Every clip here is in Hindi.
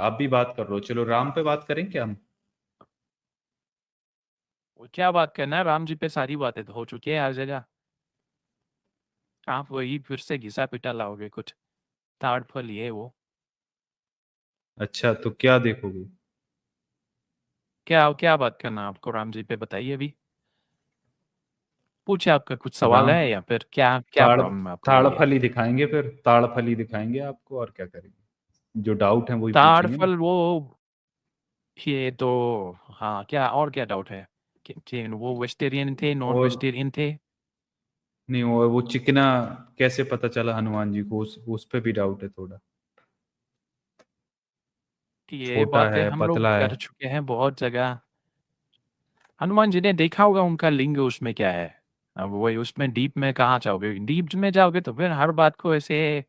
आप भी बात कर रहे हो, चलो राम पे बात करें क्या हम? वो क्या बात करना है, राम जी पे सारी बातें तो हो चुकी है हर जगह। आप वही फिर से घिसा पिटा लाओगे कुछ, ताड़ फल ये वो। अच्छा, तो क्या देखोगे? क्या क्या बात करना है आपको राम जी पे, बताइए अभी। पूछे, आपका कुछ सवाल राम है या फिर क्या क्या ताड़ प्रॉब्लम है आपको, ताड़ बोलिए। फली दिखाएंगे, फिर ताड़ फली दिखाएंगे आपको, और क्या करेंगे? जो डाउट है वही ताड़ पूछेंगे ना। फल वो, ये तो, हाँ क्या और क्या डाउट है कि वो वेजिटेरियन थे, नॉन और वेजिटेरियन थे। नहीं, और वो चिकना कैसे पता चला हनुमान जी को, उस पे भी डाउट है थोड़ा। कि ये छोटा बातें है, हम लोग पतला है। कर चुके हैं बहुत जगह। हनुमान जी ने देखा होगा उनका लिंग उसमें क्या है। अब वही उसमें डीप में कहाँ जाओगे, डीप में जाओगे तो फिर हर बात को ऐसे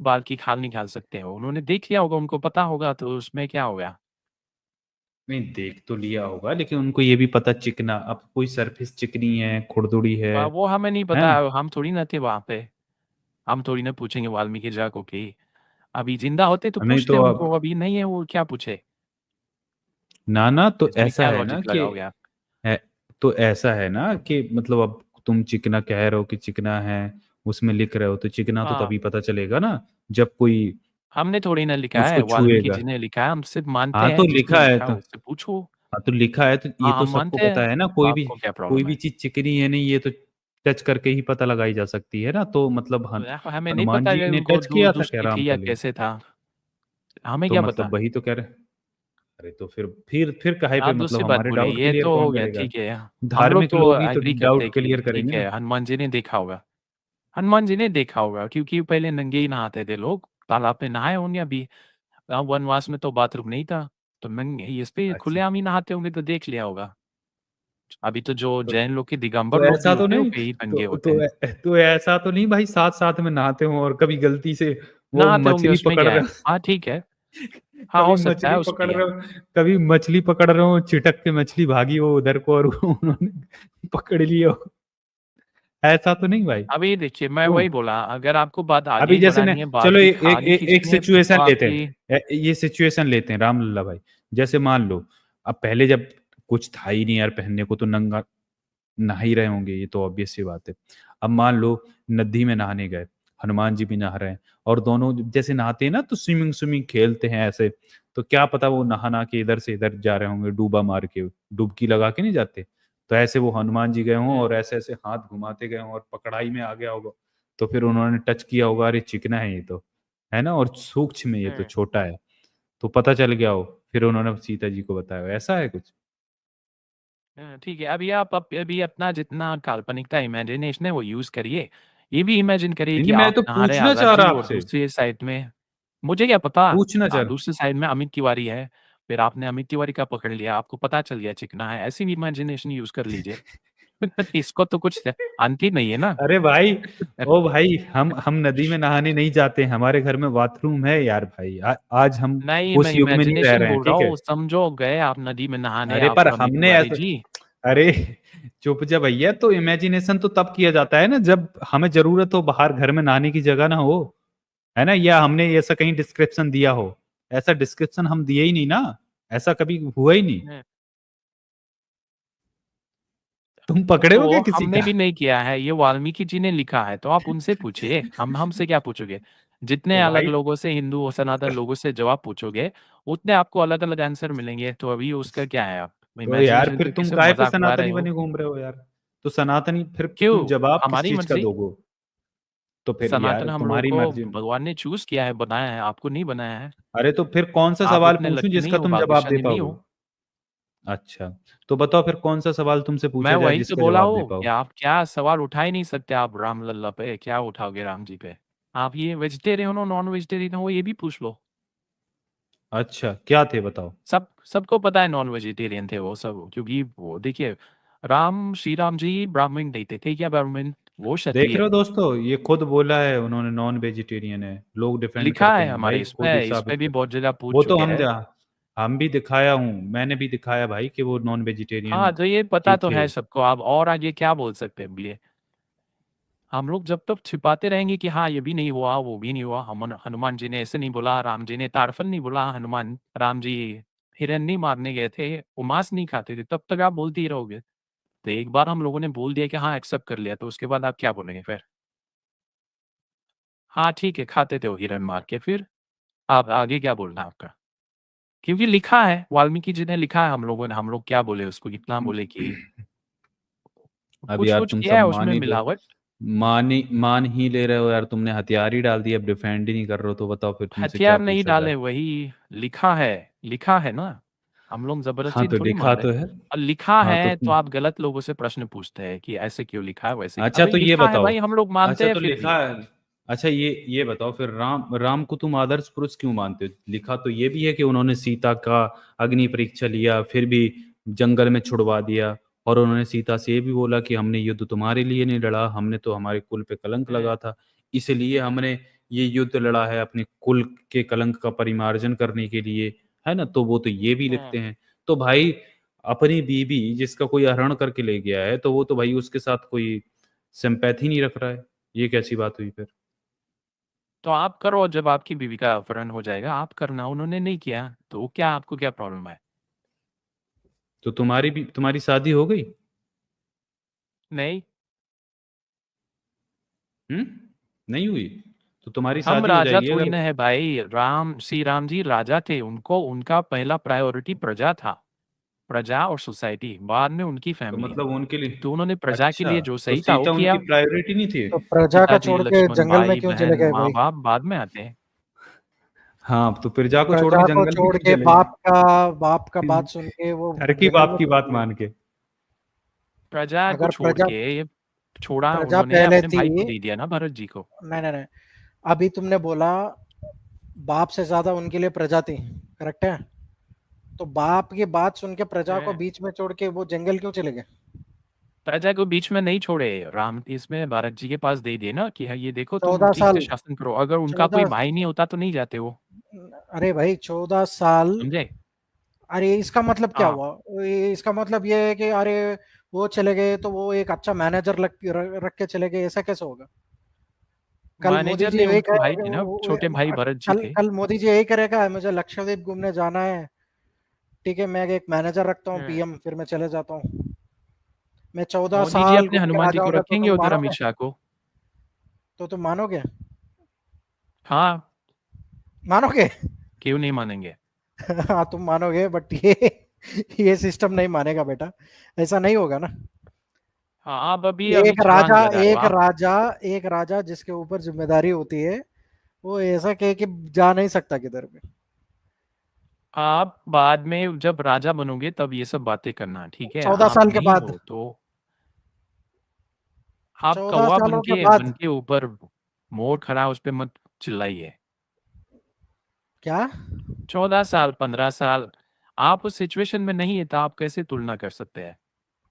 बाल की खाल निकाल सकते हो। उन्होंने देख लिया होगा, उनको पता होगा, तो उसमें क्या हो गया। नहीं, देख तो लिया होगा, लेकिन उनको ये भी पता चिकना, अब कोई सरफेस चिकनी है, खुरदुड़ी वो हमें नहीं है पता, ना? हम थोड़ी ना थे वहां पे। हम थोड़ी ना पूछेंगे वाल्मीकि जा को कि अभी जिंदा होते तो नहीं पूछते तो अब उनको, अभी नहीं है वो क्या पूछे। ना ना, तो इसमें ऐसा क्या है ना लॉजिक कि लगाओगे आप। है, तो ऐसा है ना कि मतलब अब तुम चिकना कह रहे हो कि चिकना है, उसमें लिख रहे हो, तो चिकना तो हाँ, तभी पता चलेगा ना जब कोई हमने थोड़ी ना लिखा है, उसको वाल्मीकि छुएगा। जी ने लिखा है, हम सिर्फ मानते हाँ तो हैं, जिसने लिखा है लिखा है तो, उससे पूछो। हाँ तो लिखा है तो ये हाँ तो हम सबको मानते हैं, पता है ना, तो आपको क्या कोई प्रॉब्लम भी है। चीज चिकनी है नहीं, ये तो टच करके ही पता लगाई जा सकती है ना, तो मतलब हमें नहीं हनुमान पता जी कि ने उनको टच किया था क्या दुष्टि थी या रामफली? कैसे था, हमें तो क्या पता। मतलब वही तो कह रहे। अरे तो फिर काहे पे, आप मतलब दूसरी बात हमारे बोले, डाउट ये क्लियर तो हो कौन गया, करेगा? ठीक है। हम लोग धार्मिक तो लोग ही तो एग्री करते डाउट हैं कि क्लियर ठीक करेंगे है, ना। हनुमान जी ने देखा होगा। हनुमान जी ने देखा होगा क्योंकि पहले नंगे ही नहाते थे लोग, तालाब में नहाए होंगे अभी। वनवास में तो बाथरूम नहीं था, तो नंगे इस पे अच्छा, खुलेआम ही नहाते होंगे, तो देख लिया होगा। अभी तो जो तो जैन लोग के दिगंबर तो लोग भी ऐसा तो होते हैं, वो नहीं, पे ही नंगे तो होते हैं। तो ऐसा तो नहीं भाई, साथ साथ में नहाते हो और कभी गलती से वो नहाते होंगे, मछली उसमें पकड़ क्या रहे है। हो। हाँ ठीक है। हाँ कभी हो सकता है मछली उसमें पकड़ क्या। रहे हो, कभी मछली पकड़ रहे हो, चिटक के मछली भागी हो उधर को और उन्होंने पकड़ लिया हो। ऐसा तो नहीं भाई? अभी देखिए, मैं क्यों? वही बोला, अगर आपको बात आगे अभी ही जैसे ने, बढ़ानी है, बाल चलो की एक खाल ही एक खींचनी है, फिर तो सिचुएशन लेते आपकी। हैं, ये सिचुएशन लेते हैं रामलल्ला भाई। जैसे मान लो, अब पहले जब कुछ था ही नहीं यार पहनने को, तो नंगा नहा ही रहे होंगे, ये तो ऑब्वियस सी बात है। अब मान लो नदी में नहाने गए, हनुमान जी भी नहा रहे हैं, और दोनों जैसे नहाते हैं ना तो स्विमिंग स्विमिंग खेलते हैं ऐसे, तो क्या पता वो नहा नहा के इधर से इधर जा रहे होंगे, डूबा मार के, डुबकी लगा के नहीं जाते, तो ऐसे वो हनुमान जी गए हों हम्म, और ऐसे ऐसे हाथ घुमाते गए हों और पकड़ाई में आ गया होगा, तो फिर उन्होंने टच किया होगा, अरे चिकना है ये तो, है ना, और सूक्ष्म है ये तो, हम्म। छोटा है, तो पता चल गया हो, फिर उन्होंने सीता जी को बताया हो। ऐसा है कुछ? ठीक है, अभी आप अभी अपना जितना काल्पनिकता, इमेजिनेशन है, वो यूज करिए। ये भी इमेजिन करिए नहीं कि नहीं, मैं आप तो नहा रहे हैं पूछना आजाद चाह रहा जी, और आपसे, दूसरी साइड में, मुझे क्या पता। पूछना चाह रहा। दूसरी साइड में अमित तिवारी है, फिर आपने अमित तिवारी का पकड़ लिया, आपको पता चल गया चिकना है, ऐसी भी इमेजिनेशन यूज कर लीजिए। इसको तो कुछ अंत ही नहीं है ना। अरे भाई, ओ भाई, हम नदी में नहाने नहीं जाते, हमारे घर में बाथरूम है यार भाई, आज हम नहीं, मैं उस युग में नहीं रह इमेजिनेशन रहे हैं, बोल रहा ठीक है? हूँ, समझो गए आप नदी में नहाने, अरे आप पर और अमित हमने तिवारी ऐसा, जी। अरे चुप जा भैया, तो इमेजिनेशन तो तब किया जाता है ना जब हमें जरूरत हो, बाहर घर में नहाने की जगह ना हो, है ना, या हमने ऐसा कहीं डिस्क्रिप्शन दिया हो। ऐसा डिस्क्रिप्शन हम दिए ही नहीं ना, ऐसा कभी हुआ ही नहीं। तुम पकड़े हो तो क्या किसी हमने का? भी नहीं किया है, ये वाल्मीकि जी ने लिखा है, तो आप उनसे पूछिए, हम हमसे क्या पूछोगे। जितने तो अलग भाई, लोगों से, हिंदू और सनातन लोगों से जवाब पूछोगे, उतने आपको अलग अलग आंसर मिलेंगे, तो अभी उसका क्या है, आप तो यार इमेजिनेशन फिर करके तुम सिर्फ काहे पे मजाक उड़ा रहे सनातनी हो। बने घूम रहे हो यार? तो सनातनी फिर क्यों, तुम जवाब किस हमारी चीज का मर्जी। दोगे? तो फिर यार सनातन हम लोगों तुम्हारी को मर्जी। भगवान ने चूज किया है, बनाया है, आपको नहीं बनाया है। अरे तो फिर कौन सा आप सवाल उतने पूछूं लकी नहीं जिसका हो, तुम जवाब दे भाग्यशाली नहीं पाओगे? हो। अच्छा, तो बताओ फिर कौन सा सवाल तुमसे मैं पूछा जाए वही तो जिसका बोला जवाब दे हूँ कि पाओ? आप क्या सवाल उठा ही नहीं सकते, आप राम लल्ला पे क्या उठाओगे, राम जी पे। आप ये वेजिटेरियन हो, नॉन वेजिटेरियन हो, ये भी पूछ लो। अच्छा, क्या थे बताओ? सबको पता है नॉन वेजिटेरियन थे वो सब, क्योंकि वो देखिए, श्री राम जी ब्राह्मण नहीं थे क्या, ब्राह्मण, वो देख रहे क्षत्रिय। हो दोस्तों, ये खुद बोला है उन्होंने, नॉन वेजिटेरियन है, लोग डिफेंड लिखा करते है हैं हमारे भाई, खुद ही इसमें, साबित भी कर। बहुत जगह पूछ वो तो चुके हैं। हम भी दिखाया हूँ, मैंने भी दिखाया भाई कि वो नॉन वेजिटेरियन हाँ तो ये पता ही तो थे। है सबको, आप और आगे क्या बोल सकते हैं, बोलिए। हम लोग जब तक छिपाते रहेंगे कि हाँ ये भी नहीं हुआ, वो भी नहीं हुआ, हनुमान जी ने ऐसे नहीं बोला, राम जी ने तारफल नहीं बोला, हनुमान राम जी हिरन नहीं मारने गए थे, वो मांस नहीं खाते थे, तब तक आप बोलते ही रहोगे। तो एक बार हम लोगों ने बोल दिया कि हाँ एक्सेप्ट कर लिया, तो उसके बाद आप क्या बोलेंगे फिर? हाँ ठीक है, खाते थे वो हिरन मार के, फिर आप आगे क्या बोलना है आपका? क्योंकि लिखा है, वाल्मीकि जी ने लिखा है, हम लोगों ने, हम लोग क्या बोले उसको, इतना बोले कि अब यार कुछ-कुछ तुम किया सब है मान उसमें ही ले मिलावट। मान ही ले रहे हो यार, तुमने हथियार ही डाल दिया, अब डिफेंड ही नहीं कर रहे हो, तो बताओ फिर तुमसे क्या हथियार नहीं पूछा जाए। डाले, वही लिखा है ना। हम लोग हाँ ज़बरदस्ती तो थोड़ी लिखा मान रहे तो हैं। है। और लिखा हाँ तो है तो तुम आप गलत लोगों से प्रश्न पूछते हैं कि ऐसे क्यों लिखा है, वैसे अच्छा अबे तो ये लिखा है बताओ। भाई, हम लोग मानते अच्छा हैं तो फिर भी। लिखा है। अच्छा ये बताओ फिर राम राम को तुम आदर्श पुरुष क्यों मानते हो? लिखा तो ये भी है कि उन्होंने सीता का अग्नि परीक्षा लिया, फिर भी जंगल में छुड़वा दिया, और उन्होंने सीता से ये भी बोला कि हमने युद्ध तुम्हारे लिए नहीं लड़ा, हमने तो हमारे कुल पे कलंक हुँ, लगा था, इसलिए हमने ये युद्ध लड़ा है अपने कुल के कलंक का परिमार्जन करने के लिए, है ना? तो वो तो ये भी हुँ। लिखते हैं। तो भाई अपनी बीवी जिसका कोई अपहरण करके ले गया है, तो वो तो भाई उसके साथ कोई सिम्पैथी नहीं रख रहा है। ये कैसी बात हुई फिर? तो आप करो, जब आपकी बीवी का अपहरण हो जाएगा, आप करना, उन्होंने नहीं किया, तो क्या आपको क्या प्रॉब्लम है? तो तुम्हारी शादी हो गई? नहीं, हुँ? नहीं हुई? तो तुम्हारी हम शादी हो राजा जाएगी थोड़ी अगर ना है भाई, श्री राम जी राजा थे, उनको उनका पहला प्रायोरिटी प्रजा था। प्रजा और सोसाइटी, बाद में उनकी तो फैमिली। मतलब उनके लिए तो उन्होंने प्रजा के अच्छा, लिए जो तो सही था वो सीता किया। उनकी प्रायोरिटी नहीं थी? तो प्रजा का पिताजी, छोड़ के लक्ष्मण, जंगल में भाई, क्यों चले बहन, गए भाई? माँ-बाप बाद में आते हैं। हाँ, तो प्रजा को छोड़ के प्रजा को जंगल भी छोड़ क्यों के चले बाप का गए? बात सुन के वो घर की जंगल बाप में की क्यों बात चले गए? मान के। प्रजा को अगर छोड़ के छोड़ा प्रजा उन्होंने, पहले अपने थी, भाई को दे दिया ना भरत जी को। नहीं नहीं नहीं, अभी तुमने बोला बाप से ज्यादा उनके लिए प्रजा थी, करेक्ट है? तो बाप की बात सुन के प्रजा को हैं। बीच में छोड़ के वो जंगल क्यों चले गए? प्रजा को बीच में नहीं छोड़े, राम इसमें भरत जी के पास दे दिए ना कि हाँ, ये देखो तुम 14 ठीक साल से शासन करो। अगर उनका कोई 14 भाई नहीं होता तो नहीं जाते वो, अरे भाई 14 साल। समझे? अरे इसका मतलब क्या हाँ, हुआ? इसका मतलब ये है कि अरे वो चले गए तो वो एक अच्छा मैनेजर रख के चले गए, ऐसा कैसे होगा? कल मोदी मैनेजर जी नहीं, यही उनके भाई कहे, थे ना, छोटे भाई भरत जी कल थे। कल मोदी जी यही करेगा, मुझे लक्षद्वीप घूमने जाना है, ठीक है मैं एक मैनेजर रखता हूँ हैं। पीएम, फिर मैं चले जाता हूँ। मैं चौदह मोदी जी साल अपने घूम के आ हनुमान जी को जाऊंगा तो रखेंगे तुम उधर, अमित मानोगे? शाह को। तो तुम मानोगे? हाँ, मानोगे? क्यों नहीं मानेंगे? हाँ तुम मानोगे, बट ये सिस्टम नहीं मानेगा बेटा, ऐसा नहीं होगा ना। हाँ, आप अभी छलांग लगा रहे हो एक आप। राजा एक राजा जिसके ऊपर जिम्मेदारी होती है, वो ऐसा कहे कि जा नहीं सकता किधर भी। आप बाद में जब राजा बनोगे तब ये सब बातें करना, ठीक है? 14 आप साल के नहीं बाद, हो तो आप 14 कौवा सालों के बन बाद के ऊपर मोर खड़ा, उस पे मत चिल्लाइए। क्या? 14 साल, 15 साल, आप उस सिचुएशन में नहीं है, तो आप कैसे तुलना कर सकते हैं?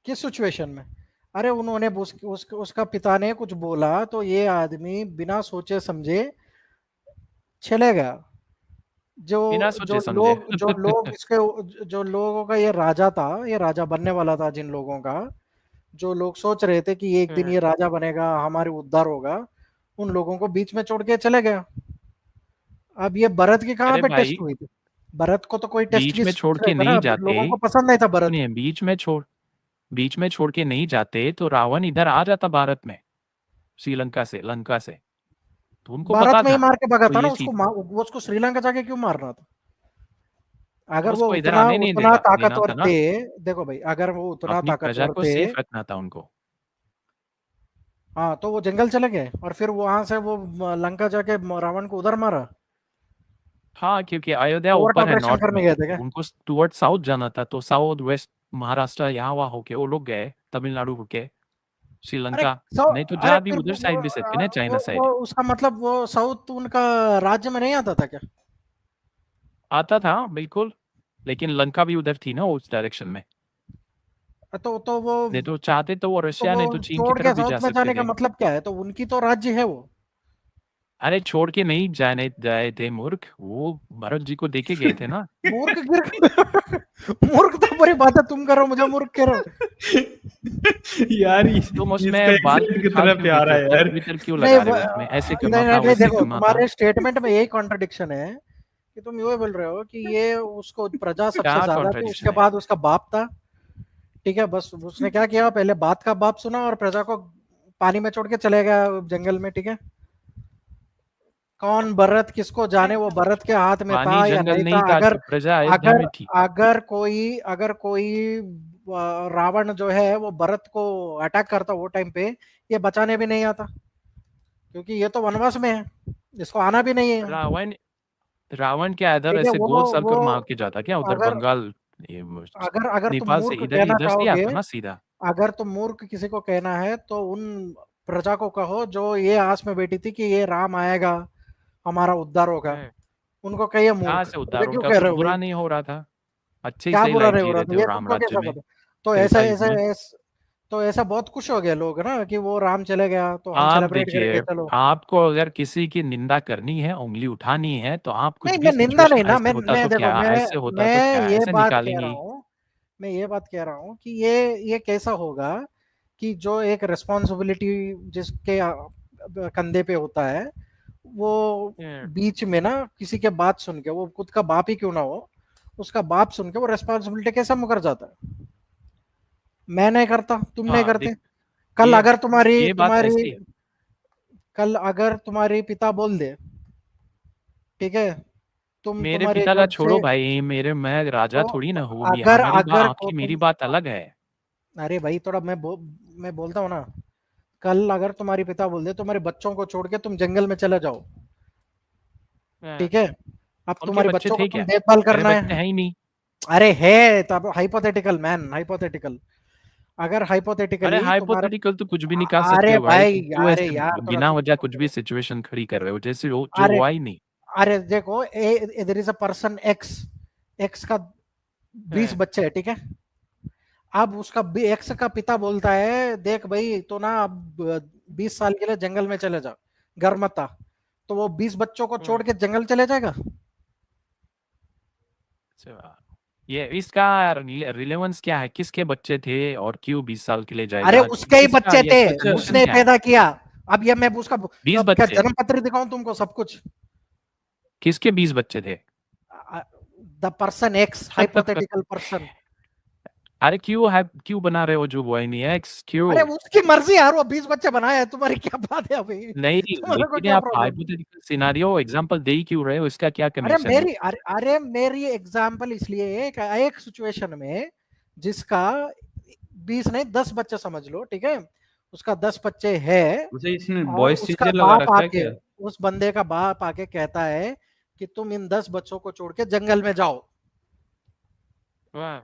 किस सिचुएशन में? अरे उन्होंने उसका पिता ने कुछ बोला तो ये आदमी बिना सोचे समझे चले गया। जो बिना जो सोचे समझे। लोग जो लोग इसके जो लोगों का ये राजा था, ये राजा बनने वाला था, जिन लोगों का, जो लोग सोच रहे थे कि एक दिन हुँ, ये राजा बनेगा, हमारी उद्धार होगा, उन लोगों को बीच में छोड़ के चले गया। अब ये भरत की कहाँ अरे पे भाई, टेस्ट हुई थी? भरत को तो कोई टेस्ट बीच की में छोड़ सोच रहे के थे ना, नहीं जाते, लोगों को पसंद नहीं था भरत। सुनिए, बीच में छोड़ के नहीं जाते तो रावण इधर आ जाता भारत में, श्रीलंका से, लंका से, तो उनको भारत पता में ही था। मार के भगा तो था ना ये उसको, सी वो उसको श्रीलंका जाके क्यों मारना था? अगर वो उसको इधर उतना आने नहीं उतना देना ताकतवर था ना, थे, देखो भाई अगर वो उतना अपनी प्रजा ताकतवर को थे, सेफ रखना था उनको। हाँ तो वो जंगल चले गए और फिर वहां से वो लंका जाके रावण को उधर मारा। हाँ, क्योंकि अयोध्या ओवर ऊपर है ऑपरेशन नॉर्थ करने में, गए थे क्या? उनको टुवर्ड्स साउथ जाना था, तो साउथ, वेस्ट, महाराष्ट्र यहाँ-वहाँ होके वो लोग गए, तमिलनाडु होके, अरे श्रीलंका, सौ नहीं तो अरे जा भी फिर उधर साइड भी सकते ना, चाइना वो साइड। उसका मतलब वो साउथ उनका राज्य में नहीं आता था क्या? आता था, बिल्कुल, लेकिन लंका भी उधर थी ना उस डायरेक्शन में। तो वो नहीं तो चाहते तो वो तो रशिया वो नहीं तो चीन की छोड़ तरफ के भी जा साउथ में सकते जाने का थे। मतलब क्या है? तो उनकी तो राज्य है वो। अरे छोड़ के नहीं जाने गए थे मूर्ख, वो भरत जी को देके गए थे ना। मूर्ख मूर्ख तो बड़ी बात है, तुम करो मुझे मूर्ख कह रहे हो। यार तुम इसका उसमें बाल एक्सेंट की खाल कितना क्यों प्यारा है खींचोगे? यार। ट्विटर क्यों नहीं लगा रहे हो उसमें? ऐसे करना नहीं था, नहीं वैसे देखो, करना था। तुम्हारे स्टेटमेंट में यही कॉन्ट्रडिक्शन है कि तुम ये बोल रहे हो कि ये उसको प्रजा सबसे क्या ज्यादा थी, कॉन्ट्रडिक्शन उसके है? बाद उसका बाप था, ठीक है, बस उसने क्या किया, पहले बात का बाप सुना और प्रजा को पानी में छोड़ के चले गया जंगल में, ठीक है। कौन भरत किसको जाने, वो भरत के हाथ में था पानी या जंगल नहीं था। नहीं था, अगर प्रजा अयोध्या अगर में थी। अगर कोई रावण जो है वो भरत को अटैक करता वो टाइम पे, ये बचाने भी नहीं आता, क्योंकि ये तो वनवास में है, इसको आना भी नहीं है। रावण रावण क्या इधर ठीक है, ऐसे गोल सर्कल मार के जाता क्या उधर अगर बंगाल, अगर अगर तुम नेपाल से मूर्ख इधर कहना इधर से चाहोगे, आता ना सीधा। अगर तुम मूर्ख किसी को कहना है तो उन प्रजा को कहो जो ये आस में बैठी थी कि ये राम आएगा, हमारा उद्धार होगा, उनको कहिए कहाँ मूर्ख। से मुझे उद्धार? क्यों उनका कह कुछ रहे हो भाई? बुरा नहीं हो रहा था, अच्छे ही क्या सही बुरा लाइफ नहीं हो जी रहा रहे था, थे वो ये राम तुमको राज्य कैसा में, पता? तो ऐसा त्रेता युग ऐसा में। तो ऐसा बहुत खुश हो गए लोग ना कि वो राम चले गया तो हम आप सेलिब्रेट करेंगे, देखिए, चलो। आपको अगर किसी की निंदा करनी है, उंगली उठानी है, तो आप कुछ नहीं, भी मैं निंदा नहीं सिचुएशन ना, ऐसे होता मैं तो देखो, क्या, ऐसे होता तो मैं क्या, ये ऐसे बात कह रहा निकालेंगे। हूँ, मैं ये बात कह रहा हूँ कि ये कैसा होगा कि जो एक रिस्पॉन्सिबिलिटी जिसके कंधे पे होता है, वो बीच में ना किसी के बात सुन के, वो खुद का बाप ही क्यों ना हो, उसका बाप सुन के वो रिस्पॉन्सिबिलिटी कैसे मुकर जाता है? मैं नहीं करता, तुम नहीं हाँ करते। देख, कल ये अगर तुम्हारी ये बात तुम्हारी ऐसी है। कल अगर तुम्हारी पिता बोल दे, ठीक है, तुम मेरे तुम्हारे पिता का घर छोड़ो से, भाई, मेरे मैं राजा तो थोड़ी ना हूँ, अगर अगर को आपकी मेरी तुम, बात अलग है। अरे भाई थोड़ा मैं बोलता हूँ ना, कल अगर तुम्हारी पिता बोल दे तुम्हारे बच्चों को छोड़ के तुम जंगल में चले जाओ, हाँ, ठीक है, अब उनके तुम्हारे बच्चे बच्चों को थे तुम क्या? देखभाल मेरे करना बच्चे है। हैं ही नहीं। अरे है, तब हाइपोथेटिकल मैन, हाइपोथेटिकल, अगर अरे हाइपोथेटिकली तुम्हारा, हाइपोथेटिकल तो कुछ भी निकाल सकते अरे हो भाई, भाई, तुम क्यों अरे ऐसे यार थोड़ा बिना चुप वजह करो कुछ भी सिचुएशन खड़ी कर रहे हो, जैसे जो अरे हुआ ही नहीं। अरे देखो, there is a person X, X का 20 हाँ, बच्चे है, ठीक है। अब उसका एक्स का पिता बोलता है देख भाई तो ना अब 20 साल के लिए जंगल में चले जा, घर मत आ, तो वो 20 बच्चों को छोड़ हाँ, के जंगल चले जाएगा? अच्छा। ये इसका रिलेवेंस क्या है? किसके बच्चे थे और क्यों 20 साल के लिए अरे जाएगा? उसके ही किसका बच्चे ये थे, अच्छा सिचुएशन उसने क्या है? पैदा किया। अब ये मैं उसका 20 क्या बच्चे? जन्म पत्र दिखाऊं तुमको, सब कुछ? किसके 20 बच्चे थे? द पर्सन एक्स, तब हाइपोथेटिकल पर्सन। अरे क्यों बना रहे हो जो वो नहीं है, क्यों? अरे उसकी मर्जी यार, वो 20 बच्चे बनाए हैं, तुम्हारी क्या बात है अभी? नहीं, तुम्हारे को लेकिन क्या आप प्रॉब्लम है? हाइपोथेटिकल सिनेरियो एग्जांपल दे ही क्यों रहे हो? इसका क्या कनेक्शन है? अरे मेरी एग्जाम्पल इसलिए है कि एक सिचुएशन में जिसका 20 नहीं 10 बच्चे समझ लो, ठीक है, उसका 10 बच्चे है, मुझे इसने और वॉइस उसका चेंजर लगा बाप रखा है आके, क्या? उस बंदे का बाप आके कहता है कि तुम इन 10 बच्चों को छोड़ के जंगल में जाओ, वाह,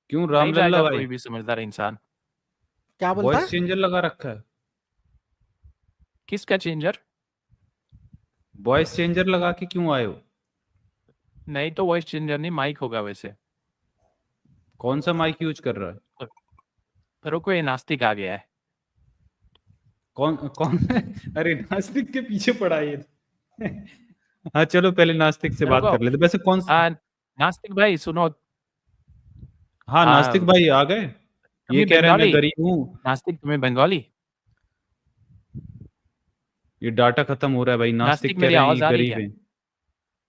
क्यों नहीं रामलल्ला जाएगा भाई? कोई भी समझदार इंसान। क्या बोलता वॉइस है? चेंजर लगा रखा है? किसका चेंजर? वॉइस चेंजर लगा के क्यों आए हो? नहीं तो वॉइस चेंजर नहीं, माइक होगा वैसे। कौन सा माइक यूज कर रहा है? रुको, ये नास्तिक आ गया है। कौन कौन अरे नास्तिक के पीछे पड़ा है ये। हाँ चलो पहले नास्तिक से बात रुको, कर लेते, वैसे कौन। नास्तिक भाई सुनो। हाँ नास्तिक भाई आ गए। ये तुम्हें कह रहे हैं मैं बंगाली? गरीब हूँ। नास्तिक तुम्हें बंगाली? ये डाटा खत्म हो रहा है भाई, नास्तिक नास्तिक कह मेरी रहे हैं आवाज ये आ रही गरीब क्या? है।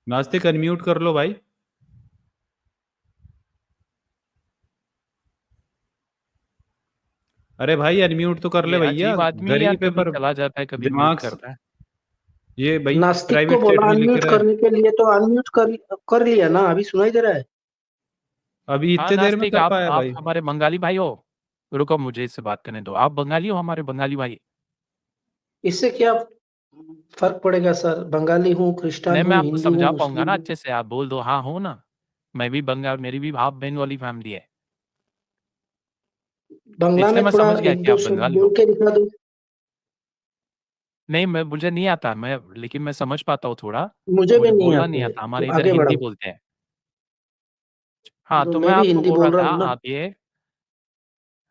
नास्तिक अनम्यूट कर लो भाई। अरे भाई अनम्यूट तो कर ले ये भैया, अजीब आदमी यार, गरीब है कभी पर चला जाता है, कभी म्यूट दिमाग करता है। ये भाई नास्तिक को प्राइवेट चैट बोला में लिख अनम्यूट रहा है। करने के लिए, तो अनम्यूट कर लिया ना, अभी सुनाई दे रहा है। अभी हाँ इतने देर में नास्तिक, कर आप पाया आप भाई? हमारे बंगाली भाई हो? रुको मुझे इससे बात करने दो। आप बंगाली हो, हमारे बंगाली भाई? इससे क्या फर्क पड़ेगा सर? बंगाली हूँ, क्रिश्चियन नहीं, मैं हूँ, आपको हिंदू हूँ, समझा पाऊंगा मुस्लिम ना हूँ। अच्छे से, आप बोल दो हाँ हो ना। मैं भी बंगाल, मेरी भी हाफ बंगाली फैमिली है, बंगला इसलिए में मैं थोड़ा समझ गया एक कि दो आप शब्द बंगाली बोल हो। के दिखा दो। नहीं, मुझे नहीं आता, लेकिन मैं समझ पाता हूँ थोड़ा। मुझे भी मुझे नहीं बोलना नहीं आते, आता, तो हमारे इधर आगे हिंदी बढ़ाओ। बोलते हैं। हाँ तो तो मैं मैं भी आपको हिंदी बोल रहा बोल रहा था, हूँ ना। आप ये,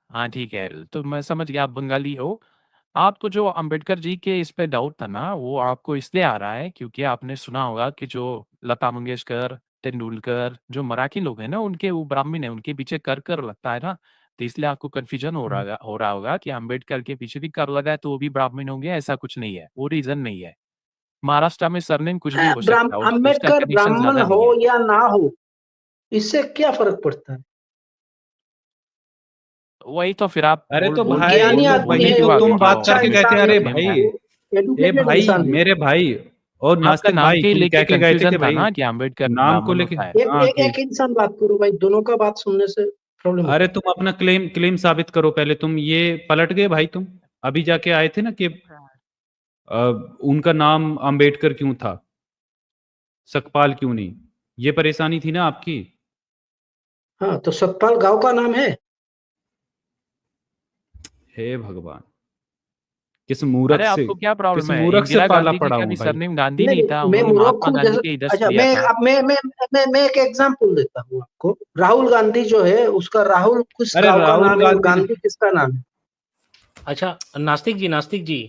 हाँ ठीक है, तो मैं समझ गया आप बंगाली हो। आपको जो अंबेडकर जी के इस पे डाउट था ना, वो आपको इसलिए आ रहा है क्योंकि आपने सुना होगा कि जो लता मंगेशकर, तेंदुलकर, जो मराठी लोग हैं ना, उनके वो ब्राह्मण हैं, उनके पीछे कर लगता है ना, तो इसलिए आपको कन्फ्यूजन हो रहा होगा कि अंबेडकर के पीछे भी कर लगा है तो वो भी ब्राह्मण होंगे, ऐसा कुछ नहीं है, वो रीज़न नहीं है। महाराष्ट्र में सरनेम कुछ भी हो सकता है, उसका अम्बेडकर कनेक्शन ब्राह्मण ज़्यादा हो नहीं है। या ना हो, इससे क्या फर्क पड़ता है? वही तो फिर आप अरे तो वो भाई ज्ञानी तो आदमी वही है, तो क्यों वो तुम आगे बात अच्छा करके क्यों कहते इंसान हैं, है, अरे सरनेम भाई, है? वो ए एडुकेटेड भाई, इंसान है। मेरे भाई और आपका नास्तिक नाम भाई, के तुम लेके कह के गए थे कन्फ्यूजन कि था भाई ना कि अंबेडकर नाम को ब्राह्मण लेके, होता है। एक हाँ एक कि एक इंसान बात करो भाई, दोनों का बात सुनने से प्रॉब्लम अरे होता तुम अपना क्लेम साबित करो पहले। तुम ये पलट गए भाई, तुम अभी जाके आए थे ना कि उनका नाम अंबेडकर क्यों था, सकपाल क्यों नहीं, ये परेशानी थी ना आपकी। है। हाँ, तो सतपाल गांव का नाम है। हे भगवान, अरे आपको क्या किस प्रॉब्लम है? मूर्ख से इंदिरा पाला गांधी जी पड़ा का हूँ भी भाई। सरनेम गांधी नहीं नहीं, था, मैं उन्होंने मूर्ख महात्मा हूँ गांधी जैसे। के इधर से अच्छा, लिया मैं था। अब मैं एक एग्जांपल देता हूँ आपको। राहुल गांधी जो है, उसका राहुल किस अरे गांव का राहुल नाम है और गांधी गांधी किसका नाम है? अच्छा, नास्तिक जी,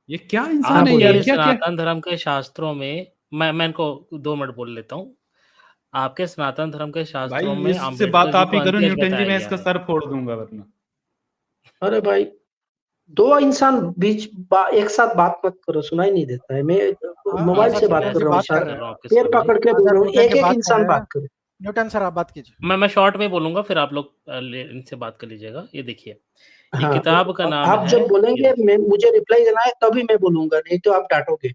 ये क्या हाँ, इंसान है यार, बोलिए। आपके क्या क्या। सनातन धर्म के शास्त्रों में मैं इनको 2 मिनट बोल लेता हूँ। आपके सनातन धर्म के शास्त्रों भाई में इससे अम्बेडकर बात जी आप को ही करो अंत्यज न्यूटन जी, बताया मैं गया इसका है। सर फोड़ दूंगा वरना। अरे भाई, दो इंसान एक साथ बात मत करो, सुनाई नहीं देता है। मैं मोबाइल से आजाद बात न्यूटन कर जी रहा हूँ बात सर, कर कर रहे रहा हैं। हूँ आपके पैर सामने। पकड़ के बोल आजाद रहा हूँ, न्यूटन एक जी एक बात कर इंसान रहे हैं। बात करे। न्यूटन सर आप बात कीजिए। मैं शॉर्ट में बोलूँगा, फिर आप लोग इनसे बात कर लीजिएगा। ये देखिए, ये हाँ, किताब का नाम आप है, जब ये बोलेंगे देखिए। मैं मुझे रिप्लाई देना है तभी मैं बोलूंगा, नहीं तो आप डांटोगे।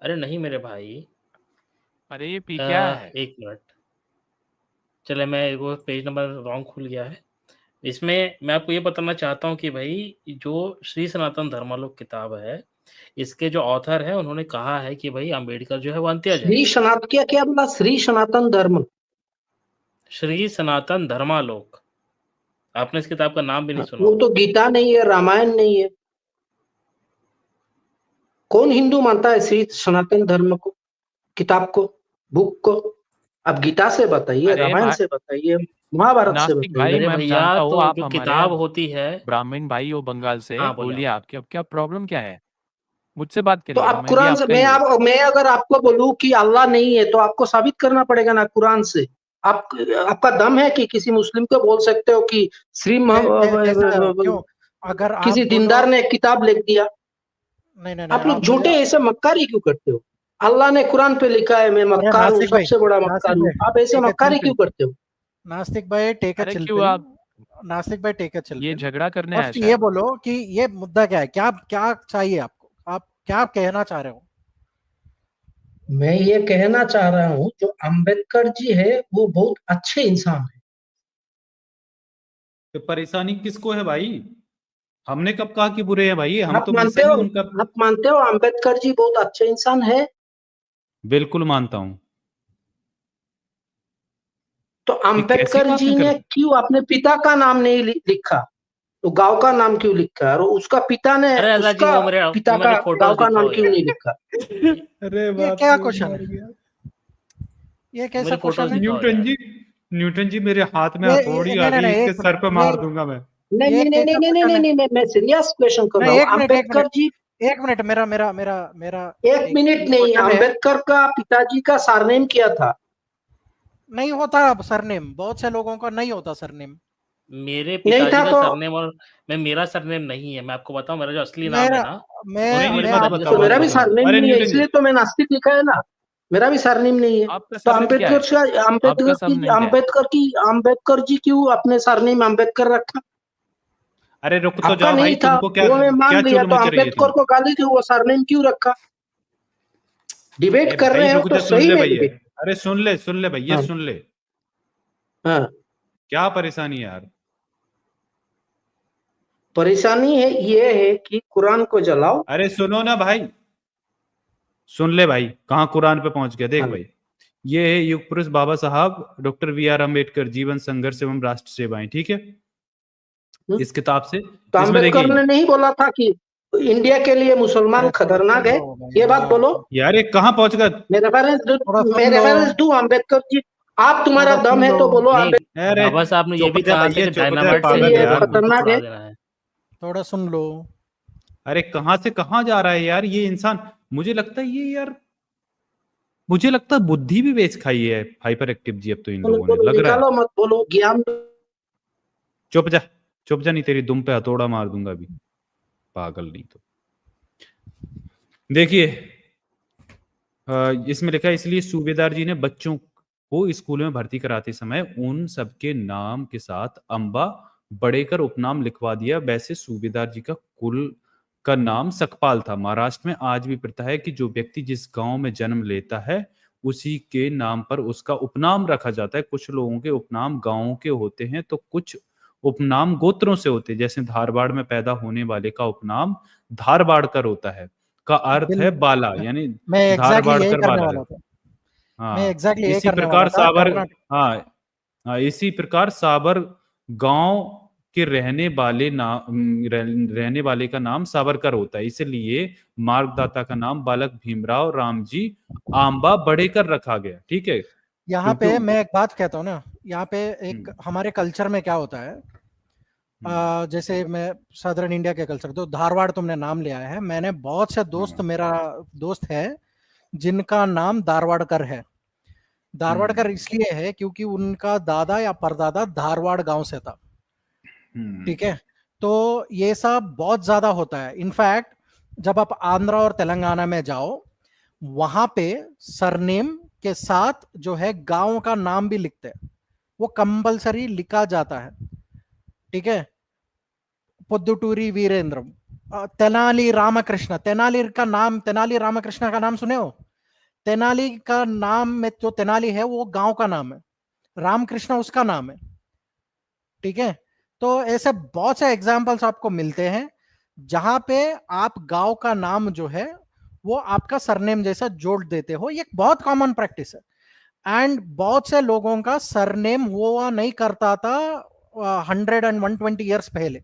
अरे नहीं मेरे भाई, अरे ये पी क्या है? 1 मिनट। चले, मैं वो पेज नंबर रॉन्ग खुल गया है। इसमें मैं आपको ये बताना चाहता हूँ कि भाई जो श्री सनातन धर्मालोक किताब है, इसके जो ऑथर है उन्होंने कहा है कि भाई अंबेडकर जो है वो अंत्यज है। श्री सनातन क्या बोला? श्री सनातन धर्म, श्री सनातन धर्मालोक। आपने इस किताब का नाम भी नहीं सुना वो होगा। तो गीता नहीं है, रामायण नहीं है। कौन हिंदू मानता है श्री सनातन धर्म को, किताब को, बुक को? आप गीता से बताइए, अरे रामायण से बताइए, महाभारत से नास्तिक भाई, बताइए। अरे मैं भैया, जानता हूँ तो आप जो हमारे किताब होती है, ब्राह्मण भाई हो बंगाल से, हाँ बोलिए बोलिए आप। आपके अब क्या प्रॉब्लम क्या है? मुझसे बात तो करिए, आप मैं भी कुरान से, आपका ही हूँ। मैं अगर आपको बोलूं कि अल्लाह नहीं है, तो आपको साबित करना पड़ेगा ना कुरान से। आपका दम है कि किसी मुस्लिम को बोल सकते हो कि श्री कैसा क्यों? अगर आप किसी बोलो दीनदार ने किताब लिख दिया? नहीं नहीं नहीं, आप लोग आप झूठे मुझे ऐसे मक्कारी क्यों करते हो? अल्लाह ने कुरान पे लिखा है मैं अरे मक्कार हूँ, नास्तिक भाई, सबसे बड़ा नास्तिक मक्कार हूँ। भाई आप ऐसे टेक अ मक्कारी चिल क्यों पिल। करते हो? नास्तिक भाई टेक अ अरे चिल क्यों पिल। आप नास्तिक भाई टेक अ चिल ये पिल। झगड़ा करने आए फर्स्ट ये शायद? बोलो कि ये मुद्दा क्या है, क्या क्या चाहिए आपको, आप क्या कहना चाह रहे हो? मैं ये कहना चाह रहा हूँ, जो अंबेडकर जी है वो बहुत अच्छे इंसान है। तो परेशानी किसको है भाई? हमने कब कहा कि बुरे हैं भाई? हम आप तो मानते मिशन हो? ही उनका। आप मानते हो अंबेडकर जी बहुत अच्छे इंसान है? बिल्कुल मानता हूं। तो ये कैसी अंबेडकर बातें जी कर ने रहे हैं? क्यों अपने पिता का नाम नहीं लिखा? तो गांव का नाम क्यों लिखा? और उसका पिता ने अरे आजाद जी, उसका वो पिता मेरे का गांव फोटोज का नाम दिखाओ क्यों यार। नहीं लिखा? अरे ये बाप क्या रे, क्वेश्चन मर है? गया। ये कैसा मेरी फोटोज क्वेश्चन है? दिखाओ न्यूटन यार। जी, न्यूटन जी, मेरे हाथ में ये हथौड़ी आ नहीं नहीं गई, नहीं, इसके एक सर पे मिनट, मार दूंगा मैं। नहीं ये नहीं नहीं नहीं कैसा नहीं क्वेश्चन नहीं है? नहीं, मैं सीरियस क्वेश्चन कर रहा नहीं, हूँ। एक मिनट, एक अंबेडकर मिनट, जी, एक मिनट, मेरा मेरा मेरा मेरा एक मिनट ये नहीं, क्वेश्चन है। अंबेडकर का पिताजी का सरनेम क्या था? नहीं होता अब सरनेम, बहुत से लोगों का नहीं होता सरनेम। मेरे नहीं पिताजी था का तो सरनेम और मेरा सरनेम नहीं है। मैं आपको बताऊं, मेरा जो असली नाम है मेरा ना, वो नहीं तो नहीं, मेरे मैं मत पिताजी का बताओ, तो मत मेरा भी सरनेम नहीं बताओ। है। सरनेम अरे नहीं है, न्यूटन जी, इसलिए तो मैं नास्तिक लिखा है ना। मेरा भी सरनेम नहीं है। आपका तो सरनेम क्या है? अंबेडकर की अंबेडकर जी क्यों अपने सरनेम अंबेडकर रखा? अरे रुक तो आपका जाओ भाई, नहीं था, तुमको क्या वो मैं क्या मान लिया। चुल तो मच रही है अंबेडकर तुम? को गाली क्यों, वो सरनेम क्यों रखा? डिबेट ए कर भाई रहे हो रुक तो जा, सुन सही ले में भैया। डिबेट। अरे सुन ले भैया, हाँ सुन ले। हाँ, क्या परेशानी है यार? परेशानी है ये है कि कुरान को जलाओ। अरे सुनो ना भाई, सुन ले भाई, कहाँ कुरान पे पहुंच गया देख हाँ, भाई। ये है युग पुरुष बाबा साहब डॉक्टर वी.आर. अम्बेडकर, जीवन संघर्ष एवं राष्ट्र सेवाएं, ठीक है, इस किताब से। तो इसमें अंबेडकर देखिए ने नहीं बोला था कि इंडिया के लिए मुसलमान अरे थोड़ा खतरनाक सुन है? लो भाई ये बात यार, बोलो। यार, ये कहाँ पहुंच गया? थोड़ा मैं सुन लो, रेफरेंस दूं अंबेडकर जी? आप, तुम्हारा थोड़ा दम सुन है लो, तो बोलो नहीं, अंबेडकर अरे बाबा साहब ने ये चुप भी जा कहा था भैया, कि चुप जा डायनामाइट से के पागल हिंदू लिए यार। धर्म बिल्कुल खतरनाक उड़ा है। देना है। थोड़ा सुन लो। अरे कहाँ से कहाँ जा रहा है यार ये इंसान। मुझे लगता है ये यार, मुझे लगता है बुद्धि भी बेच खाई है हाइपर एक्टिव जी अब तो इन बोलो लोगों ने, बोलो, लग रहा है। निकालो मत बोलो, ज्ञान चुप जा, चुप जा, नहीं तेरी दुम पे हथौड़ा मार दूंगा अभी, पागल नहीं तो। देखिए इसमें लिखा है, इसलिए सूबेदार जी ने बच्चों को स्कूल में भर्ती कराते समय उन सबके नाम के साथ अंबा बड़ेकर उपनाम लिखवा दिया। वैसे सूबेदार जी का कुल का नाम सकपाल था। महाराष्ट्र में आज भी प्रथा है कि जो व्यक्ति जिस गांव में जन्म लेता है उसी के नाम पर उसका उपनाम रखा जाता है। कुछ लोगों के उपनाम गांवों के होते हैं तो कुछ उपनाम गोत्रों से होते हैं। जैसे धारवाड़ में पैदा होने वाले का उपनाम धारवाड़कर होता है, का अर्थ है बाला, यानी मैं एग्जैक्टली यही धारवाड़कर करने बाला है। वाला था। मैं हाँ, एग्जैक्टली यही इसी करने वाला प्रकार था। साबर, कर्नाटक हाँ हाँ, इसी प्रकार साबर गांव के रहने वाले का नाम सावरकर होता है। इसलिए मार्गदाता का नाम बालक भीमराव रामजी आंबा बड़ेकर रखा गया। ठीक है, यहाँ क्योंकि पे मैं एक बात कहता हूँ ना, यहाँ पे एक हम्म, हमारे कल्चर में क्या होता है, जैसे मैं सदर्न इंडिया के कल्चर, तो धारवाड़ तुमने नाम लिया है, मैंने बहुत से दोस्त, मेरा दोस्त है जिनका नाम धारवाड़कर है। धारवाड़कर इसलिए है क्योंकि उनका दादा या परदादा धारवाड़ गांव से था। ठीक है, तो ये सब बहुत ज्यादा होता है। इनफैक्ट जब आप आंध्रा और तेलंगाना में जाओ, वहां पे सरनेम के साथ जो है गांव का नाम भी लिखते हैं, वो कंपलसरी लिखा जाता है। ठीक है, पुद्दुटूरी वीरेंद्र, तेनाली रामकृष्ण, तेनाली रामकृष्ण का नाम सुने हो? तेनाली का नाम में जो तेनाली है वो गांव का नाम है, रामकृष्ण उसका नाम है। ठीक है, तो ऐसे बहुत से एग्जाम्पल्स आपको मिलते हैं जहां पे आप गांव का नाम जो है वो आपका सरनेम जैसा जोड़ देते हो। ये एक बहुत कॉमन प्रैक्टिस है। एंड बहुत से लोगों का सरनेम हुआ नहीं करता था 100 and 120 ईयर्स पहले,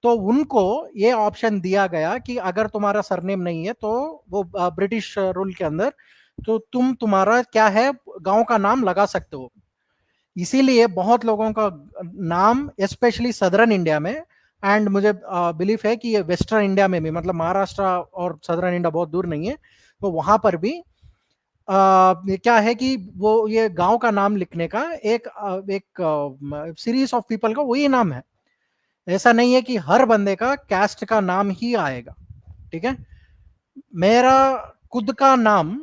तो उनको ये ऑप्शन दिया गया कि अगर तुम्हारा सरनेम नहीं है तो वो ब्रिटिश रूल के अंदर, तो तुम्हारा क्या है, गांव का नाम लगा सकते हो। इसीलिए बहुत लोगों का नाम स्पेशली सदर्न इंडिया में, एंड मुझे बिलीव है कि ये वेस्टर्न इंडिया में भी, मतलब महाराष्ट्र और सदर्न इंडिया बहुत दूर नहीं है, तो वहां पर भी क्या है कि वो ये गांव का नाम लिखने का एक सीरीज ऑफ पीपल का वही नाम है। ऐसा नहीं है कि हर बंदे का कैस्ट का नाम ही आएगा। ठीक है, मेरा खुद का नाम,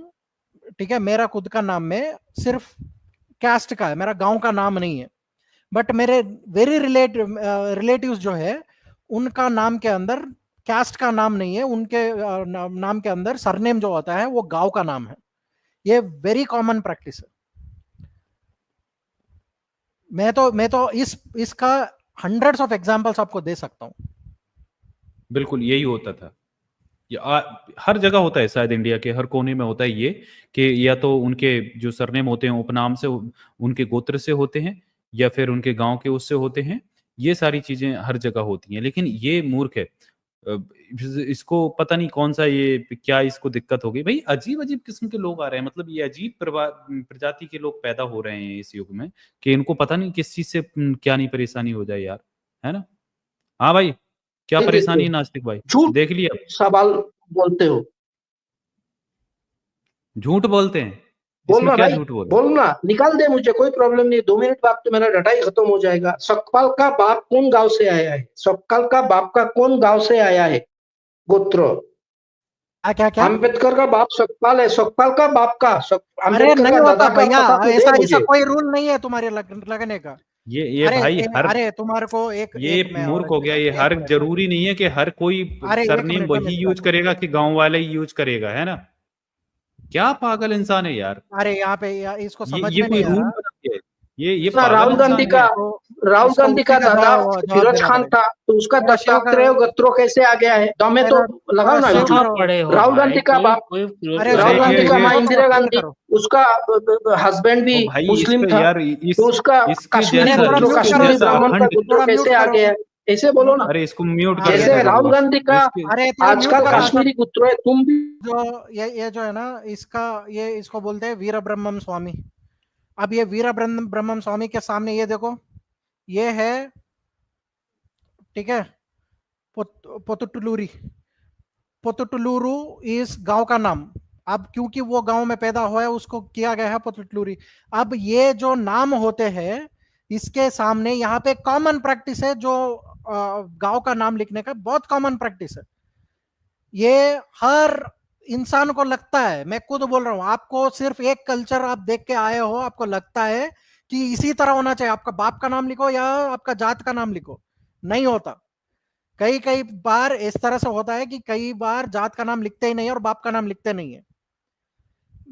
ठीक है, मेरा खुद का नाम में सिर्फ कैस्ट का है, मेरा गांव का नाम नहीं है। बट मेरे वेरी रिलेटिव्स जो है उनका नाम के अंदर कैस्ट का नाम नहीं है, उनके नाम के अंदर सरनेम जो होता है वो गांव का नाम है। ये वेरी कॉमन प्रैक्टिस है। मैं तो इसका हंड्रेड्स ऑफ एग्जांपल्स आपको दे सकता हूं। बिल्कुल यही होता था। हर जगह होता है, शायद इंडिया के हर कोने में होता है ये, कि या तो उनके जो सरनेम होते हैं उपनाम से, उनके गोत्र से होते हैं, या फिर उनके गांव के उससे होते हैं। ये सारी चीजें हर जगह होती हैं। लेकिन ये मूर्ख है, इसको पता नहीं कौन सा ये क्या इसको दिक्कत हो गई भाई। अजीब अजीब किस्म के लोग आ रहे हैं, मतलब ये अजीब प्रजाति के लोग पैदा हो रहे हैं इस युग में, कि इनको पता नहीं किस चीज से क्या नहीं परेशानी हो जाए यार, है ना। हाँ भाई, क्या नहीं परेशानी है देखते, नास्तिक भाई? झूठ देख लिया, सवाल बोलते हो। झूठ बोलते हैं, इसमें बोलना क्या भाई, झूठ बोल रहे हैं? बोलना, निकाल दे, मुझे कोई प्रॉब्लम नहीं। 2 मिनट बाद तो मेरा डाटा ही खत्म हो जाएगा। सकपाल का बाप कौन गांव से आया है? सकपाल का बाप का कौन गांव से आया है? गोत्र। क्या क्या? अम्बेडकर का बाप सकपाल है। सकपाल का बाप का अरे अम्बेडकर नहीं का होता दादा का भैया, पता तो दे ऐसा ऐसा मुझे। कोई रूल नहीं है तुम्हारे लगने का। ये अरे भाई हर, अरे तुम्हारे को ये मैं मूर्ख और हो गया। ये एक हर मिनट, जरूरी नहीं है कि हर कोई अरे एक सरनेम मिनट में वही मेरी यूज बात, करेगा कि गांव वाला ही यूज करेगा, है ना। क्या पागल इंसान है यार। अरे यहाँ पे इसको समझ ये में कोई नहीं आ रूल रहा। बना दिया है? ये ना, पागल राहुल गांधी इंसान है का ये। इसको राहुल इसको गांधी उसी का का दादा जवाब फिरोज देना खान पड़ेगा। था, तो उसका थोड़ा शिव का, दत्तात्रेय गोत्रो कैसे आ गया है? दमे तो लगाओ ना शिव यूट्यूब। कहाँ करो। पढ़े हो राहुल भाई? गांधी का कोई बाप, कोई फिरोज अरे राहुल अरे गांधी का ये माँ इंदिरा चिल गांधी, करो। उसका हस्बैंड भी ओ भाई, मुस्लिम इसका था, यार तो उसका इसके कश्मीरी जैसा, थोड़ा गोत्रो, म्यूट इसके करो कश्मीरी जैसा इसको, ब्राह्मण का अखंड, गोत्रो थोड़ा म्यूट कैसे आ करो। गया है? ऐसे बोलो ना। अरे इसको म्यूट कर ये देना जैसे दो राहुल बस गांधी का इसके। अरे थोड़ा म्यूट आजकल करो भाई आशा। कश्मीरी गोत्रो है, तुम भी। जो ये जो है ना, इसका ये इसको बोलते हैं वीर ब्रह्मम स्वामी। अब ये वीर ब्रह्मम स्वामी के सामने ये देखो, ये है, ठीक है, पोतुटुलूरी, पोतुटुलूरू इस गांव का नाम। अब क्योंकि वो गांव में पैदा हुआ है उसको किया गया है पोतुटुलूरी। अब ये जो नाम होते हैं इसके सामने यहाँ पे कॉमन प्रैक्टिस है, जो गांव का नाम लिखने का बहुत कॉमन प्रैक्टिस है। ये हर इंसान को लगता है, मैं खुद बोल रहा हूं, आपको सिर्फ एक कल्चर आप देख के आए हो, आपको लगता है कि इसी तरह होना चाहिए, आपका बाप का नाम लिखो या आपका जात का नाम लिखो, नहीं होता। कई कई बार इस तरह से होता है कि कई बार जात का नाम लिखते ही नहीं और बाप का नाम लिखते नहीं है।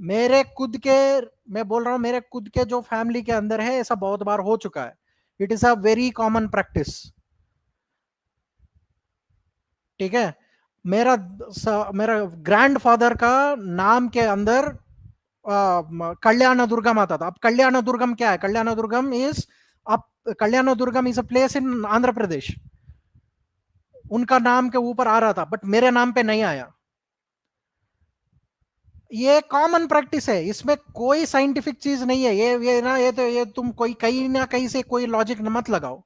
मेरे खुद के, मैं बोल रहा हूं, मेरे खुद के जो फैमिली के अंदर है ऐसा बहुत बार हो चुका है। It is a very common practice. ठीक है, मेरा ग्रैंडफादर का नाम के अंदर कल्याण दुर्गम आता था। अब कल्याण दुर्गम क्या है? Kalyan Durgam is a place in Andhra Pradesh. उनका नाम के ऊपर आ रहा था बट मेरे नाम पे नहीं आया। ये कॉमन प्रैक्टिस है, इसमें कोई साइंटिफिक चीज नहीं है। ये तुम कोई कहीं ना कहीं से कोई लॉजिक मत लगाओ।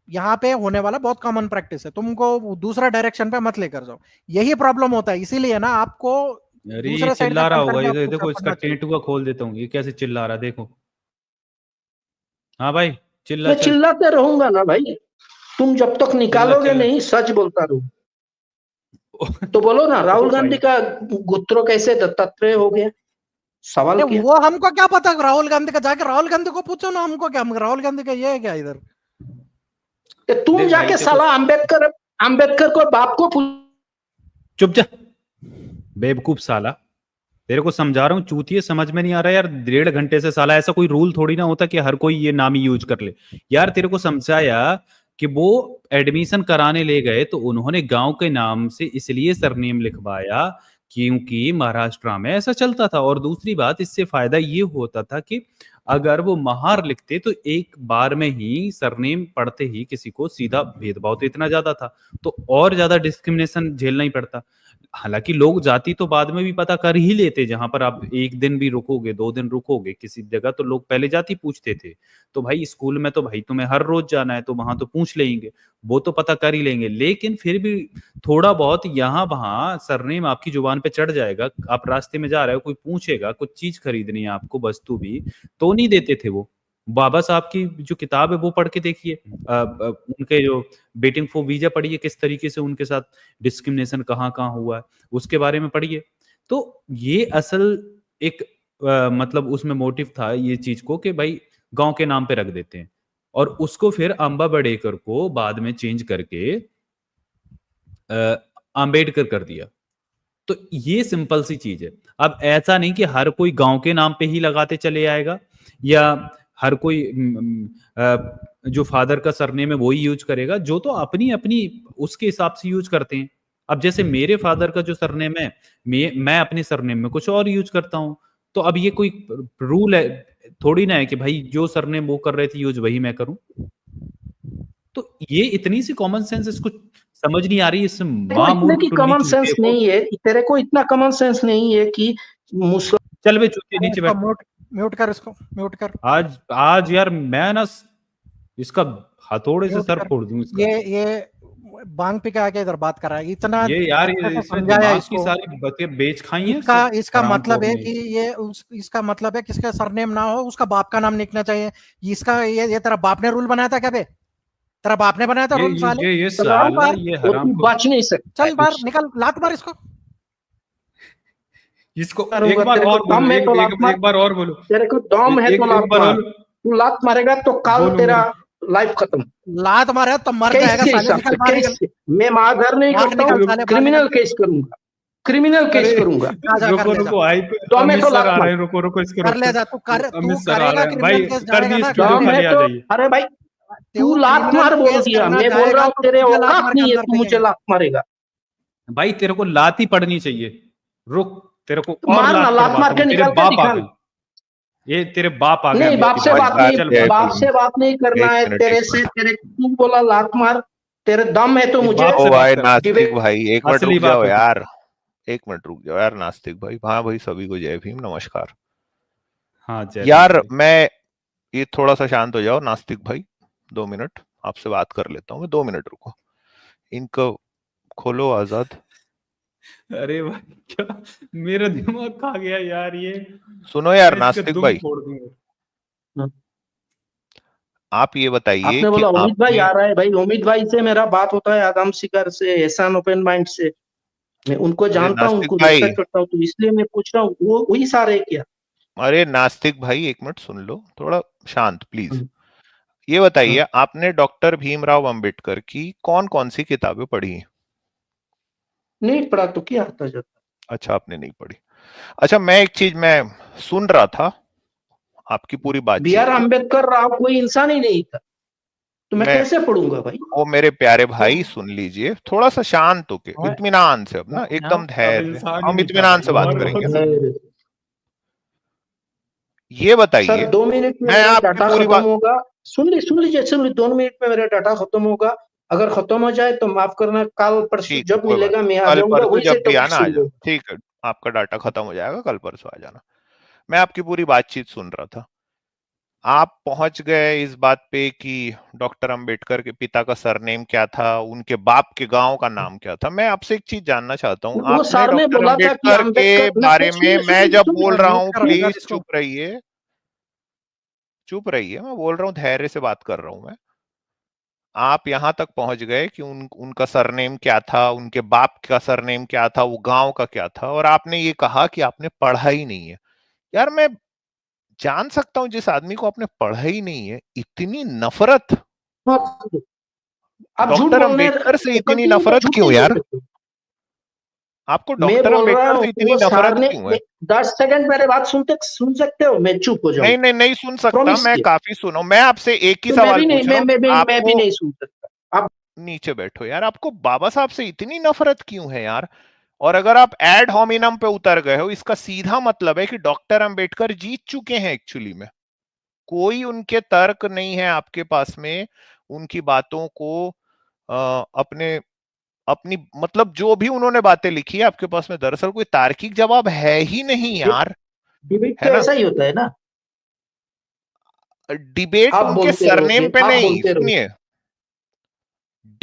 यहाँ पे होने वाला बहुत कॉमन प्रैक्टिस है, तुमको दूसरा डायरेक्शन पे मत लेकर जाओ। यही प्रॉब्लम होता है, इसीलिए ना आपको अरे ये दूसरे साइड चिल्ला का रहा कल्चर होगा, भी ये आपको देखो इसका पढ़ना चाहिए। टेंटुआ खोल देता हूँ, ये कैसे चिल्ला रहा है देखो। हाँ भाई चिल्ला मैं चल। चिल्लाते रहूंगा ना भाई, तुम जब तक निकालोगे चिल्ला। नहीं सच बोलता रहूं। तो बोलो ना, राहुल ओ भाई गांधी का गुत्रो कैसे दत्तात्रेय हो गया? सवाल अरे क्या? वो हमको क्या पता, राहुल गांधी का जाके राहुल गांधी को पूछो ना, हमको क्या, हम राहुल गांधी का ये है क्या इधर। तो तुम देख भाई जाके देखो, साला अंबेडकर को बाप को चुप जा बेवकूफ साला, तेरे को समझा रहा हूँ चूतिए, समझ में नहीं आ रहा यार 1.5 घंटे से साला। ऐसा कोई रूल थोड़ी ना होता कि हर कोई ये नाम ही यूज कर ले यार। तेरे को समझाया कि वो एडमिशन कराने ले गए तो उन्होंने गांव के नाम से इसलिए सरनेम लिखवाया क्योंकि महाराष्ट्र में ऐसा चलता था। और दूसरी बात, इससे फायदा ये होता था कि अगर वो महार लिखते तो एक बार में ही सरनेम पढ़ते ही किसी को सीधा भेदभाव तो इतना ज्यादा था तो और ज्यादा डिस्क्रिमिनेशन झेलना ही पड़ता। हालांकि लोग जाति तो बाद में भी पता कर ही लेते, जहां पर आप 1 दिन भी रुकोगे 2 दिन रुकोगे किसी जगह तो लोग पहले जाति पूछते थे। तो भाई स्कूल में तो भाई तुम्हें हर रोज जाना है तो वहां तो पूछ लेंगे, वो तो पता कर ही लेंगे। लेकिन फिर भी थोड़ा बहुत यहाँ वहां सरनेम आपकी जुबान पे चढ़ जाएगा। आप रास्ते में जा रहे हो, कोई पूछेगा कुछ चीज खरीदनी है आपको, वस्तु भी, तो नहीं देते थे वो। बाबा साहब की जो किताब है वो पढ़ के देखिए, उनके जो वेटिंग फॉर वीजा पढ़िए, किस तरीके से उनके साथ डिस्क्रिमिनेशन कहाँ कहाँ हुआ है उसके बारे में पढ़िए। तो ये असल एक मतलब उसमें मोटिव था ये चीज को कि भाई गांव के नाम पे रख देते हैं, और उसको फिर अंबा बड़ेकर को बाद में चेंज करके अंबेडकर कर दिया। तो ये सिंपल सी चीज है। अब ऐसा नहीं कि हर कोई गांव के नाम पे ही लगाते चले आएगा या हर कोई जो फादर का सरनेम है वो ही यूज करेगा। जो तो अपनी अपनी उसके हिसाब से यूज करते हैं। अब जैसे मेरे फादर का जो सरनेम है, मैं अपने सरनेम में कुछ और यूज करता हूं। तो अब ये कोई रूल है थोड़ी ना है कि भाई जो सरनेम वो कर रहे थे यूज वही मैं करूं। तो ये इतनी सी कॉमन सेंस इसको समझ नहीं आ रही। इस माँ इतने मूर्ख की टुन्नी कॉमन चूतिए सेंस को। नहीं है, तेरे को इतना कॉमन सेंस नहीं है कि मुसलमान चल बे चूतिए नीचे बैठ। म्यूट कर इसको, म्यूट कर। आज यार मैं ना इसका हथौड़े से सर फोड़ दूं इसका। ये बांग पे आके इधर बात कर रहा है, इतना ये यार अच्छे से इसने समझाया दिमाग की इसको। सारी बातें बेच खाई हैं इसका मतलब है ने। कि इसका मतलब है किसका सरनेम ना हो उसका बाप का नाम लिखना चाहिए। इसका ये तेरा बाप ने रूल बनाया था क्या बे? तेरा बाप ने बनाया था रूल साले? ये साला ये वो हराम तू को बच नहीं सकता। चल बाहर निकल, लात मार इसको। इसको करूंगा, एक बार तेरे को और दम बोलो, है तो लात मार। एक बार और बोलो, तेरे को दम है तो लात एक बार मार। और तू लात मारेगा तो कल बोलो तेरा मेरे। लाइफ खत्म। लात मारे तो मर केस जाएगा के साले, हिसाब निकल से, बाहर केस निकल। से। मैं मारधर नहीं बाहर करता निकल हूँ, साले, बाहर क्रिमिनल निकल। केस करूंगा, क्रिमिनल केस करूंगा। जा कर ले जा। आईपी दम है अमित तो सर लात आ मार। रहे हैं, रुको इसको कर ले रोको। जा, तू अमित सर आ करेगा, रहे हैं क्रिमिनल भाई, केस कर जाएगा दी ना, स्टूडियो तो दम है खाली, आ तो, जाइए। अरे भाई तू लात क्रिमिनल मार बोल केस दिया, करना मैं बोल जाएगा रहा हूँ तो तेरे तुझे लात औकात मार के नहीं है, अंदर तू मुझे फेंकेंगे। लात मारेगा। भाई तेरे को लात ही पड़नी चाहिए, रुक तेरे को तो और मार ना, लात मार पड़वाता के हूँ। तेरे निकाल के बाप आ दिखा। गए, ये तेरे बाप आ गए नहीं, अमित बाप की से भाई। बात नहीं, चल भाई बाप से बात नहीं करना है तेरे से। तेरे तू बोला लात मार, तेरे दम है तो ये मुझे बाप ओ से भाई बात कर, नास्तिक भाई, एक मिनट असली रुक जाओ बाप है तू। यार, एक मिनट रुक जाओ यार नास्तिक भाई। हाँ भाई, सभी को जय भीम, नमस्कार। हाँ जय भीम यार भाई। मैं ये थोड़ा सा शांत हो जाओ नास्तिक भाई, 2 मिनट। आपसे बात कर लेता हूँ मैं, 2 मिनट रुको। इनको खोलो आजाद। अरे भाई क्या मेरा दिमाग खा गया यार ये। सुनो यार मैं इसका नास्तिक दुम भाई, फोड़ दूंगा। आप ये बताइए आपने कि बोला उम्मीद भाई आपने, आ रहा है, भाई उम्मीद भाई से मेरा बात होता है, आदम शिकार से, एहसान ओपन माइंड से, मैं उनको अरे जानता हूँ, नास्तिक उनको भाई, रिस्पेक्ट करता हूँ, तो इसलिए मैं पूछ रहा हूँ वो वही सारे हैं क्या? अरे नास्तिक भाई एक मिनट सुन लो, थोड़ा शांत प्लीज। हम्म, ये हम्म। बताइए आपने डॉक्टर भीमराव अंबेडकर की कौन कौन सी किताबें पढ़ी हैं? नहीं पढ़ा तो क्या आता जाता। अच्छा आपने नहीं पढ़ी। अच्छा मैं एक चीज मैं सुन रहा था आपकी पूरी बी बातचीत आर को। अम्बेडकर राव कोई इंसान ही नहीं था, तो मैं मैं कैसे पढ़ूंगा भाई? वो मेरे प्यारे भाई सुन लीजिए, थोड़ा सा शांत होके What? इत्मीनान से, अब ना What now? एकदम अब धैर्य, इंसान ही हम नहीं था इत्मीनान भाई से बात और करेंगे। सही। ये बताइए, सर 2 मिनट में मैं मेरा आपकी डाटा पूरी खत्म बात, होगा। सुन लीजिए 2 मिनट में मेरा डाटा खत्म होगा। अगर खत्म हो जाए तो माफ करना, कल परसों ठीक है जब कोई बात मिलेगा नहीं, मैं आ कल जाऊंगा, परसों वही से जब भी टॉपिक आना आ सुन जाना, लूंगा। ठीक है। आपका डाटा खत्म हो जाएगा, कल परसों आ जाना। मैं आपकी पूरी बातचीत सुन रहा था, आप पहुंच गए इस बात पे कि डॉक्टर अंबेडकर के पिता का सरनेम क्या था, उनके बाप के गांव का नाम क्या था। मैं आपसे एक चीज जानना चाहता हूँ, वो आपने सर ने डॉक्टर बोला था कि अंबेडकर के अम्बेडकर, बारे में, मैं जब बोल रहा म्यूट हूँ करो आजाद प्लीज इसको। चुप रहिए, चुप रहिए, मैं बोल रहा हूँ, धैर्य से बात कर रहा हूँ मैं। आप यहां तक पहुंच गए कि उनका सरनेम क्या था, उनके बाप का सरनेम क्या था, वो गांव का क्या था, और आपने ये कहा कि आपने पढ़ा ही नहीं है। यार मैं जान सकता हूं जिस आदमी को आपने पढ़ा ही नहीं है, इतनी नफरत आप झूठ डॉक्टर बोलने अंबेडकर से इतनी कंटिन्यू तो नफरत झूठ क्यों नहीं बोल यार? सकते। आपको मैं डॉक्टर बोल रहा अंबेडकर हूँ से कि इतनी वो सर नफरत ने क्यों है? 10 सेकंड मेरे बात सुन सकते हो? मैं चुप हो नहीं जाऊंगा, नहीं नहीं सुन सकता, प्रॉमिस मैं किया। काफी सुनो, मैं आपसे एक ही तो मैं सवाल भी नहीं, पूछ रहा हूँ कि मैं भी आपको, नहीं सुन सकता। आप नीचे बैठो यार, आपको बाबा साहब से इतनी नफरत क्यों है यार? और अगर आप एड होमिनम पे उतर गए हो, इसका सीधा मतलब है कि डॉक्टर अंबेडकर जीत चुके हैं एक्चुअली में। कोई उनके तर्क नहीं है आपके पास में, उनकी बातों को अपने अपनी मतलब जो भी उन्होंने बातें लिखी है आपके पास में दरअसल कोई तार्किक जवाब है ही नहीं यार, डिबेट है तो ना? ऐसा ही होता है ना, डिबेट आप उनके बोलते सरनेम रहोगे, पे आप नहीं, बोलते रहो। सुनिए,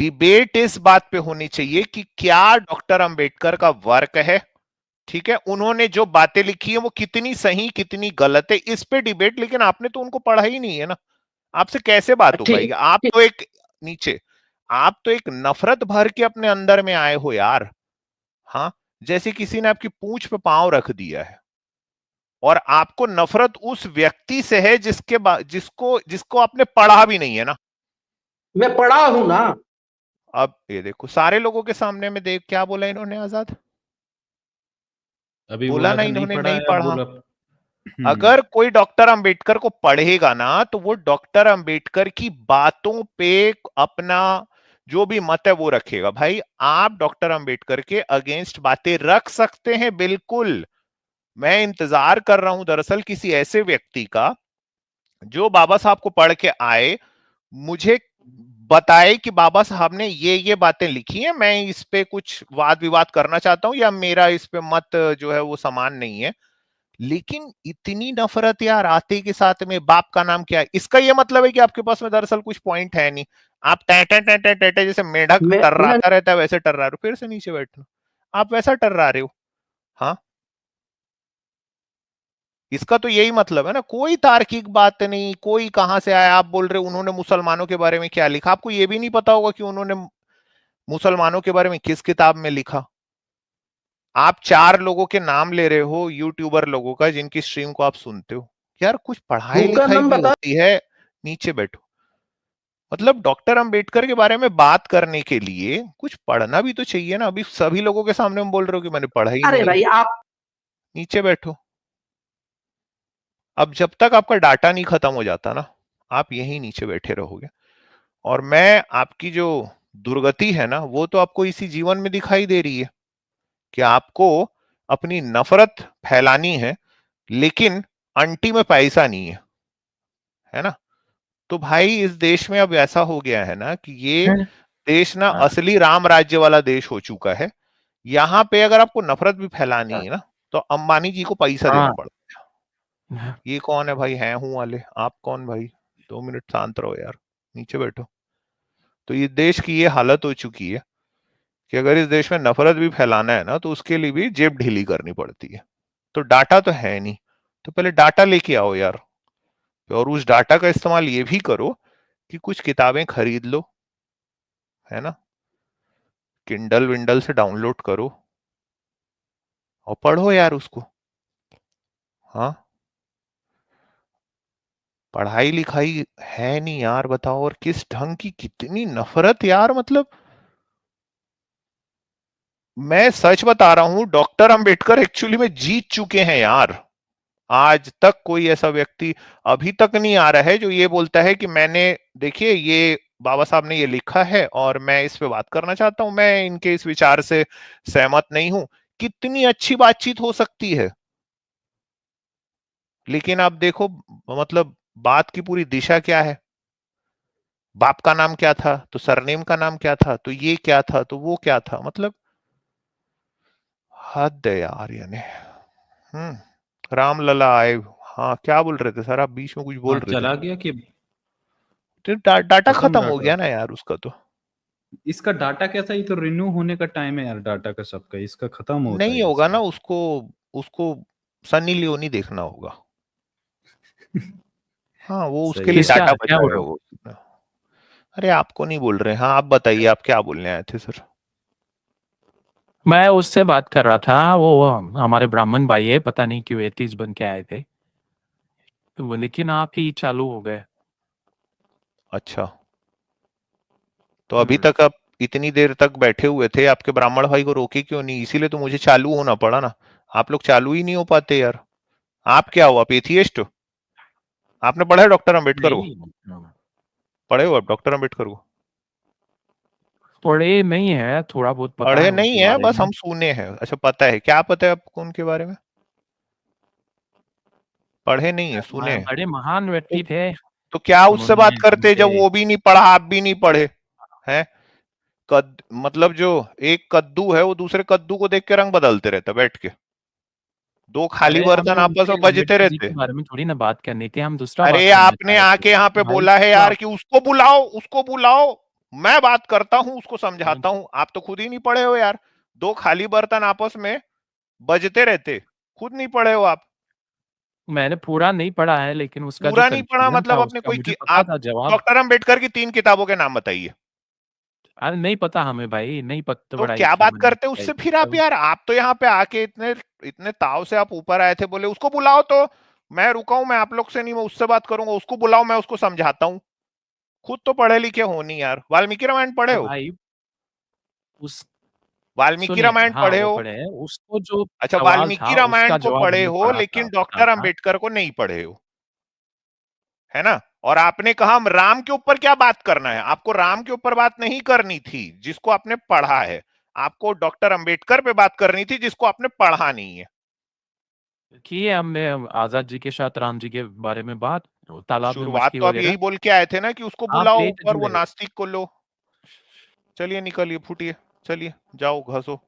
डिबेट इस बात पे होनी चाहिए कि क्या डॉक्टर अंबेडकर का वर्क है, ठीक है, उन्होंने जो बातें लिखी है वो कितनी सही कितनी गलत है, इस पे डिबेट। लेकिन आपने तो उनको पढ़ा ही नहीं है ना, आपसे कैसे बात हो पाएगी? ठीक आप ठीक। तो एक नीचे, आप तो एक नफरत भर के अपने अंदर में आए हो यार। हाँ, जैसे किसी ने आपकी पूंछ पे पांव रख दिया है, और आपको नफरत उस व्यक्ति से है जिसको जिसको आपने पढ़ा भी नहीं है ना। मैं पढ़ा हूं ना। अब ये देखो, सारे लोगों के सामने में देख क्या बोला इन्होंने आजाद, अभी बोला बोला ना था नहीं इन्होंने पढ़ा नहीं है, अब पढ़ा। बोला। अगर कोई डॉक्टर अंबेडकर को पढ़ेगा ना तो वो डॉक्टर अंबेडकर की बातों पे अपना जो भी मत है वो रखेगा। भाई आप डॉक्टर अंबेडकर के अगेंस्ट बातें रख सकते हैं बिल्कुल, मैं इंतजार कर रहा हूं दरअसल किसी ऐसे व्यक्ति का जो बाबा साहब को पढ़ के आए, मुझे बताए कि बाबा साहब ने ये बातें लिखी हैं, मैं इस पे कुछ वाद विवाद करना चाहता हूं या मेरा इस पे मत जो है वो समान नहीं है। लेकिन इतनी नफरत यार आते के साथ में, बाप का नाम क्या है, इसका ये मतलब है कि आपके पास में दरअसल कुछ पॉइंट है नहीं, आप टैटे टैटे टैटे जैसे मेढक मैं टर्राता रहता है वैसे टर्रा रहे हो। फिर से नीचे बैठना, आप वैसा टर्रा रहे हो। हाँ, इसका तो यही मतलब है ना, कोई तार्किक बात नहीं, कोई कहां से आया, आप बोल रहे हो उन्होंने मुसलमानों के बारे में क्या लिखा, आपको ये भी नहीं पता होगा कि उन्होंने मुसलमानों के बारे में किस किताब में लिखा। आप 4 लोगों के नाम ले रहे हो, यूट्यूबर लोगों का, जिनकी स्ट्रीम को आप सुनते हो। यार कुछ पढ़ाई बुक का लिखाई नाम भी बता। होती है। नीचे बैठो, मतलब डॉक्टर अंबेडकर के बारे में बात करने के लिए कुछ पढ़ना भी तो चाहिए ना। अभी सभी लोगों के सामने हम बोल रहे हो कि मैंने पढ़ा ही अरे नहीं है। भाई आप नीचे बैठो, अब जब तक आपका डाटा नहीं खत्म हो जाता ना, आप यहीं नीचे बैठे रहोगे। और मैं आपकी जो दुर्गति है ना, वो तो आपको इसी जीवन में दिखाई दे रही है कि आपको अपनी नफरत फैलानी है, लेकिन अंटी में पैसा नहीं है ना। तो भाई इस देश में अब ऐसा हो गया है ना कि ये देश ना असली राम राज्य वाला देश हो चुका है। यहाँ पे अगर आपको नफरत भी फैलानी है ना, तो अंबानी जी को पैसा देना पड़ता है। ये कौन है भाई, हैं हूं वाले, आप कौन भाई? 2 मिनट शांत रहो यार, नीचे बैठो। तो ये देश की ये हालत हो चुकी है कि अगर इस देश में नफरत भी फैलाना है ना तो उसके लिए भी जेब ढीली करनी पड़ती है। तो डाटा तो है नहीं, तो पहले डाटा लेके आओ यार, और उस डाटा का इस्तेमाल ये भी करो कि कुछ किताबें खरीद लो, है ना, किंडल विंडल से डाउनलोड करो और पढ़ो यार उसको। हाँ, पढ़ाई लिखाई है नहीं यार, बताओ, और किस ढंग की कितनी नफरत यार, मतलब मैं सच बता रहा हूं, डॉक्टर अंबेडकर एक्चुअली में जीत चुके हैं यार। आज तक कोई ऐसा व्यक्ति अभी तक नहीं आ रहा है जो ये बोलता है कि मैंने, देखिए ये बाबा साहब ने ये लिखा है और मैं इस पे बात करना चाहता हूं, मैं इनके इस विचार से सहमत नहीं हूं। कितनी अच्छी बातचीत हो सकती है, लेकिन आप देखो मतलब बात की पूरी दिशा क्या है। बाप का नाम क्या था, तो सरनेम का नाम क्या था, तो ये क्या था, तो वो क्या था, मतलब हद है यार यानी। रामलला आए, हाँ क्या बोल रहे थे सर आप, बीच में कुछ बोल रहे थे। चला गया कि तो डाटा खत्म हो डाटा गया ना यार उसका, तो इसका डाटा कैसा, ही तो रिन्यू होने का टाइम है यार डाटा का सबका, इसका खत्म होता नहीं है होगा ना, इसका। उसको उसको सनी लियोनी देखना होगा। हाँ, वो उसके सही लिए है। किसका डाटा क्या बचाएगा बोलो? वो। अरे आपको नहीं बोल रहे, हाँ आप बताइए, आप क्या बोलने आए थे सर। मैं उससे बात कर रहा था, वो हमारे ब्राह्मण भाई है, पता नहीं क्यों एथीस्ट बन के आए थे, तो लेकिन आप ही चालू हो गए। अच्छा, तो अभी तक आप इतनी देर तक बैठे हुए थे, आपके ब्राह्मण भाई को रोके क्यों नहीं? इसीलिए तो मुझे चालू होना पड़ा ना, आप लोग चालू ही नहीं हो पाते यार। आप क्या हो, आप एथियस्ट हो? आपने पढ़ा है डॉक्टर अंबेडकर को? नहीं, पढ़े हो आप डॉक्टर अंबेडकर को? पढ़े नहीं है, थोड़ा बहुत पता पढ़े है नहीं उनके है, बारे बस में। हम सुने हैं। अच्छा, पता है, क्या पता है आपको उनके बारे में? पढ़े नहीं है, सुने हैं। बड़े महान व्यक्ति थे। तो क्या उससे उन्होंने बात करते जब उनके वो भी नहीं पढ़ा, आप भी नहीं पढ़े हैं? मतलब जो एक कद्दू है वो दूसरे कद्दू को देख के रंग बदलते रहता बैठ के, दो खाली अरे हमें बर्तन आपस उनके में बजते अम्बेडकर जी रहते। के बारे में थोड़ी ना बात करनी थी, हम दूसरा बात अरे करना चाह आपने रहे थे आके यहाँ पे भाई। बोला है तो यार आप कि उसको बुलाओ, उसको बुलाओ, मैं बात करता हूँ, उसको समझाता हूँ। आप तो खुद ही नहीं पढ़े हो यार, दो खाली बर्तन आपस में बजते रहते, खुद नहीं पढ़े हो आप। मैंने पूरा नहीं पढ़ा है, लेकिन उसका जो पूरा नहीं पढ़ा कंक्लूजन था मतलब अपने उसका कोई मुझे पता आप था जवाब। डॉक्टर अंबेडकर की 3 किताबों के नाम बताइए। अरे नहीं पता हमें भाई, नहीं पता, तो पढ़ाई क्या की बात मैंने करते पढ़ाई उससे की फिर आप तब। यार, आप तो यहाँ पे आके इतने इतने ताव से आप ऊपर आए थे, बोले उसको बुलाओ, तो मैं रुका हूं, मैं आप लोग से नहीं, मैं उससे बात करूंगा, उसको बुलाओ, मैं उसको समझाता हूँ। खुद तो पढ़े लिखे हो नहीं यार। वाल्मीकि रामायण पढ़े अरे हो? भाई उस वाल्मीकि सुनिए, रामायण हाँ पढ़े वो हो? पढ़े हैं, उसको जो अच्छा, सवाल वाल्मीकि था रामायण उसका को जवाब पढ़े नहीं हो पढ़ा था लेकिन पता डॉक्टर था। अंबेडकर को नहीं पढ़े हो, है ना? और आपने कहा हम राम के ऊपर क्या बात करना है, आपको राम के ऊपर बात नहीं करनी थी जिसको आपने पढ़ा है, आपको डॉक्टर अंबेडकर पे बात करनी थी जिसको आपने पढ़ा नहीं है। किए हमने आजाद जी के साथ राम जी के बारे में बात, तालाब में शुरुआत मछली तो आप यही वगैरह। बोल के आए थे ना कि उसको आप बुलाओ लेट ऊपर, वो जुड़े। नास्तिक को लो। चलिए निकलिए, फूटिए, चलिए जाओ घसो।